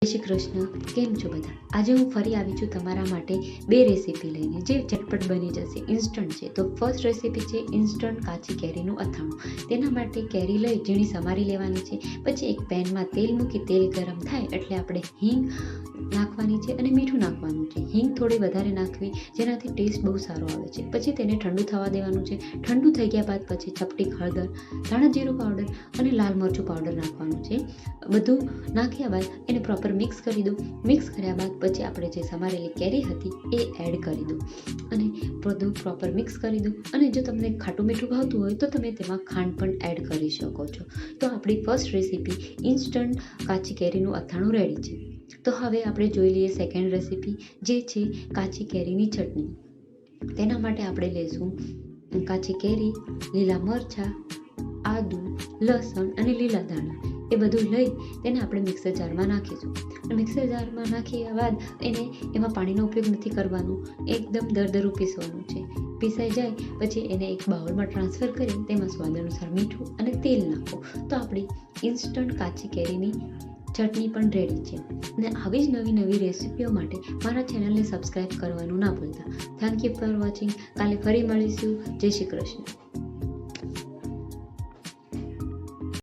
જય શ્રી કૃષ્ણ. કેમ છો બધા? આજે હું ફરી આવી છું તમારા માટે 2 રેસીપી લઈને, જે ઝટપટ બની જશે, ઇન્સ્ટન્ટ છે. તો ફર્સ્ટ રેસીપી છે ઇન્સ્ટન્ટ કાચી કેરીનું અથાણું. તેના માટે કેરી લઈ ઝીણી સમારી લેવાની છે. પછી એક પેનમાં તેલ મૂકી તેલ ગરમ થાય એટલે આપણે હિંગ નાખવાની છે અને મીઠું નાખવાનું છે. હિંગ થોડી વધારે નાખવી, જેનાથી ટેસ્ટ બહુ સારો આવે છે. પછી તેને ઠંડુ થવા દેવાનું છે. ઠંડુ થઈ ગયા બાદ પછી ચપટી હળદર, ધાણા જીરું પાવડર અને લાલ મરચું પાવડર નાખવાનું છે. બધું નાખ્યા બાદ એને પ્રોપર મિક્સ કરી દો. મિક્સ કર્યા બાદ પછી આપણે જે સમારેલી કેરી હતી એ એડ કરી દો અને બધું પ્રોપર મિક્સ કરી દો. અને જો તમને ખાટું મીઠું ભાવતું હોય તો તમે તેમાં ખાંડ પણ એડ કરી શકો છો. તો આપણી ફર્સ્ટ રેસીપી ઇન્સ્ટન્ટ કાચી કેરીનું અથાણું રેડી છે. તો હવે આપણે જોઈ લઈએ સેકન્ડ રેસીપી, જે છે કાચી કેરીની ચટણી. તેના માટે આપણે લઈશું કાચી કેરી, લીલા મરચાં, આદુ, લસણ અને લીલા ધાણા. એ બધું લઈ તેને આપણે મિક્સર જારમાં નાખીશું. મિક્સર જારમાં નાખ્યા બાદ એમાં પાણીનો ઉપયોગ નથી કરવાનો, એકદમ દરદરું પીસવાનું છે. પીસાઈ જાય પછી એને એક બાઉલમાં ટ્રાન્સફર કરી તેમાં સ્વાદ અનુસાર મીઠું અને તેલ નાખો. તો આપણી ઇન્સ્ટન્ટ કાચી કેરીની ચટણી પણ રેડી છે. અને આવી જ નવી નવી રેસીપીઓ માટે મારા ચેનલને સબસ્ક્રાઈબ કરવાનું ના ભૂલતા. Thank you for watching. કાલે ફરી મળીશું. જય શ્રી કૃષ્ણ.